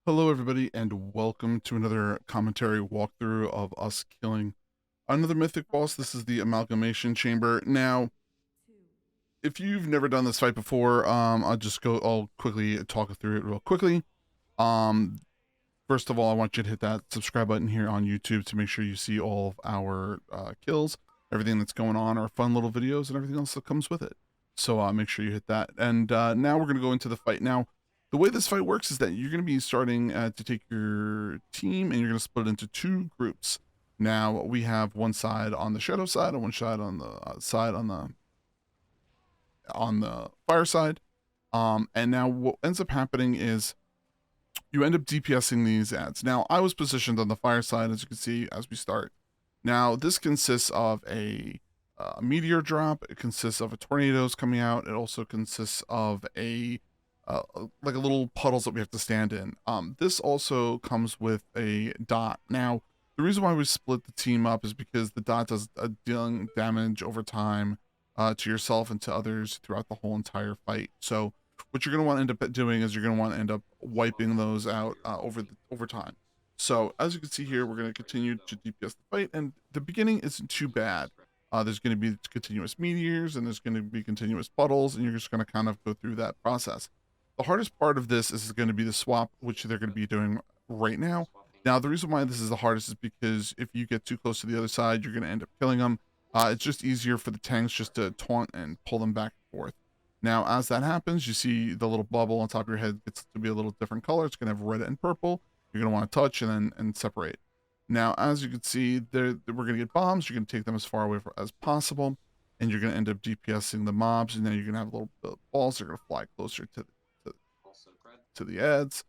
Hello, everybody, and welcome to another commentary walkthrough of us killing another mythic boss. This is the Amalgamation Chamber. Now, if you've never done this fight before, I'll quickly talk through it real quickly. Um, First of all, I want you to hit that subscribe button here on YouTube to make sure you see all of our kills, everything that's going on, our fun little videos, and everything else that comes with it. So make sure you hit that. And now we're going to go into the fight. Now, the way this fight works is that you're going to be starting to take your team and you're going to split it into two groups. Now, we have one side on the shadow side and one side on the fire side. And now what ends up happening is you end up DPSing these ads. Now, I was positioned on the fire side, as you can see, as we start. Now, this consists of a meteor drop. It consists of a tornadoes coming out. It also consists of a like a little puddles that we have to stand in. This also comes with a dot. Now, the reason why we split the team up is because the dot does dealing damage over time to yourself and to others throughout the whole entire fight. So what you're going to want to end up doing is you're going to want to end up wiping those out over time. So as you can see here, we're going to continue to DPS the fight, and the beginning isn't too bad. There's going to be continuous meteors, and there's going to be continuous puddles, and you're just going to kind of go through that process. The hardest part of this is going to be the swap, which they're going to be doing right now. Now, the reason why this is the hardest is because if you get too close to the other side, you're going to end up killing them. It's just easier for the tanks just to taunt and pull them back and forth. Now, as that happens, you see the little bubble on top of your head gets to be a little different color. It's going to have red and purple. You're going to want to touch and separate. Now, as you can see, we're going to get bombs. You're going to take them as far away as possible, and you're going to end up DPSing the mobs, and then you're going to have little balls that are going to fly closer to the ads,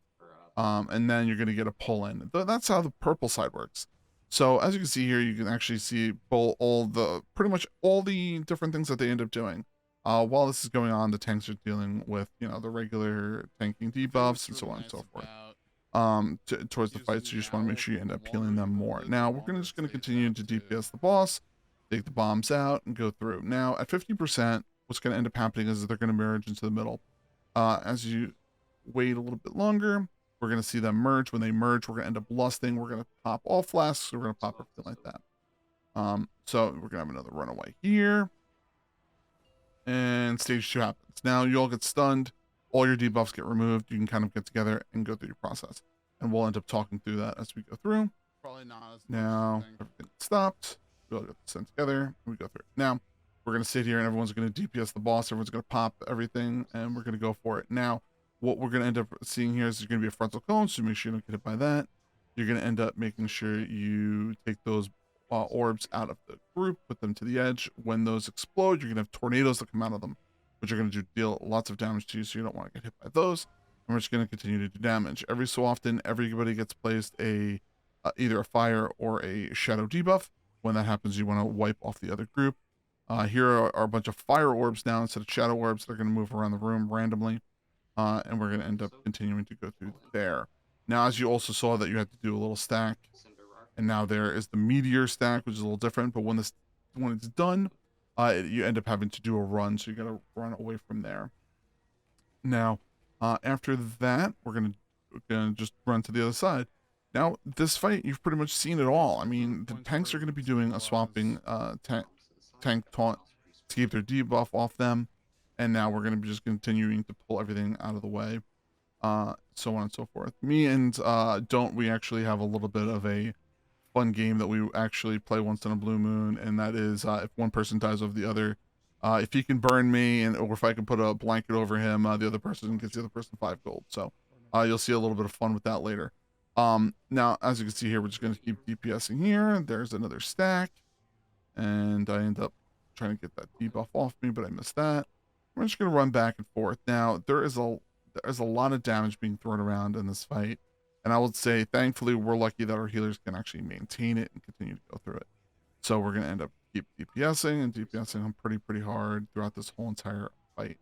and then you're going to get a pull in. That's how the purple side works. So as you can see here, you can actually see pretty much all the different things that they end up doing. While this is going on, the tanks are dealing with, the regular tanking debuffs and so on and so forth. Towards the fight, so you just want to make sure you end up healing them more. Now, we're just going to continue to DPS the boss, take the bombs out, and go through. Now, at 50%, what's going to end up happening is that they're going to merge into the middle. As you wait a little bit longer, we're going to see them merge. When they merge, we're going to end up lusting. We're going to pop all flasks. We're going to pop everything like that. So we're going to have another runaway here. And stage 2 happens. Now you all get stunned. All your debuffs get removed. You can kind of get together and go through your process. And we'll end up talking through that as we go through. Probably not as now everything stopped. We all get sent together and we go through it. Now we're going to sit here and everyone's going to DPS the boss. Everyone's going to pop everything and we're going to go for it. Now what we're going to end up seeing here is there's going to be a frontal cone, so make sure you don't get hit by that. You're going to end up making sure you take those orbs out of the group, put them to the edge. When those explode, you're going to have tornadoes that come out of them, which are going to deal lots of damage to you, so you don't want to get hit by those. And we're just going to continue to do damage. Every so often, everybody gets placed either a fire or a shadow debuff. When that happens, you want to wipe off the other group. Here are a bunch of fire orbs now instead of shadow orbs. They're going to move around the room randomly. And we're going to end up continuing to go through there. Now, as you also saw that you had to do a little stack, and now there is the meteor stack, which is a little different, but when it's done, you end up having to do a run, so you got to run away from there. Now, after that, we're gonna just run to the other side. Now, this fight, you've pretty much seen it all. I mean, the tanks are going to be doing a swapping tank taunt to keep their debuff off them. And now we're going to be just continuing to pull everything out of the way, so on and so forth. Me and we actually have a little bit of a fun game that we actually play once in a blue moon, and that is if one person dies over the other, if he can burn me or if I can put a blanket over him, the other person gets the other person 5 gold. So you'll see a little bit of fun with that later. Now, as you can see here, we're just going to keep DPSing here. There's another stack, and I end up trying to get that debuff off me, but I missed that. We're just going to run back and forth. Now, there's a lot of damage being thrown around in this fight. And I would say, thankfully, we're lucky that our healers can actually maintain it and continue to go through it. So we're going to end up keep DPSing and DPSing them pretty hard throughout this whole entire fight.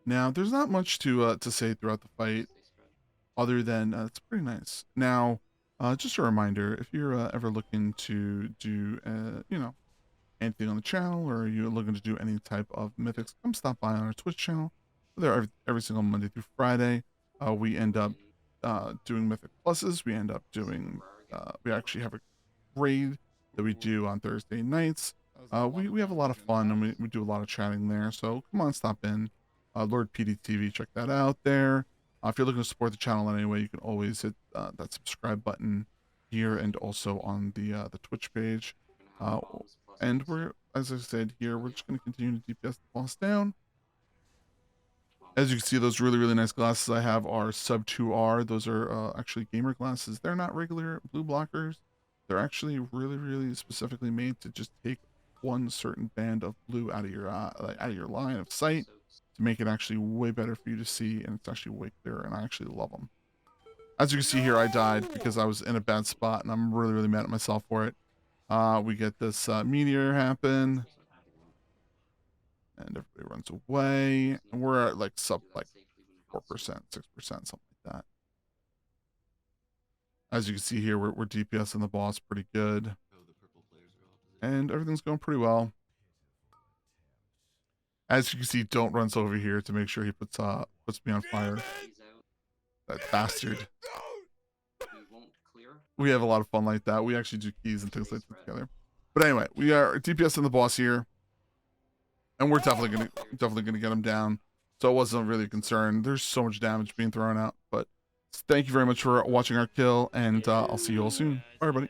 Now, there's not much to say throughout the fight other than it's pretty nice. Now, just a reminder, if you're ever looking to do, anything on the channel, or you're looking to do any type of mythics, come stop by on our Twitch channel. there every single Monday through Friday. We end up doing Mythic Pluses. We end up doing, we actually have a raid that we do on Thursday nights. We have a lot of fun, and we do a lot of chatting there. So come on, stop in. Lord PeteyTV, check that out there. If you're looking to support the channel in any way, you can always hit that subscribe button here and also on the Twitch page. And we're, as I said here, we're just going to continue to DPS the boss down. As you can see, those really, really nice glasses I have are sub 2R. Those are actually gamer glasses. They're not regular blue blockers. They're actually really, really specifically made to just take one certain band of blue out of your line of sight to make it actually way better for you to see, and it's actually way clearer, and I actually love them. As you can see here, I died because I was in a bad spot, and I'm really, really mad at myself for it. We get this meteor happen, and everybody runs away, and we're at like sub like 4%, 6%, something like that. As you can see here, we're DPSing the boss pretty good, and everything's going pretty well. As you can see, Don't runs over here to make sure he puts me on fire. That bastard. We have a lot of fun like that. We actually do keys and things like that together. But anyway, we are DPSing the boss here, and we're definitely gonna get him down. So it wasn't really a concern. There's so much damage being thrown out. But thank you very much for watching our kill, and I'll see you all soon. Bye, everybody.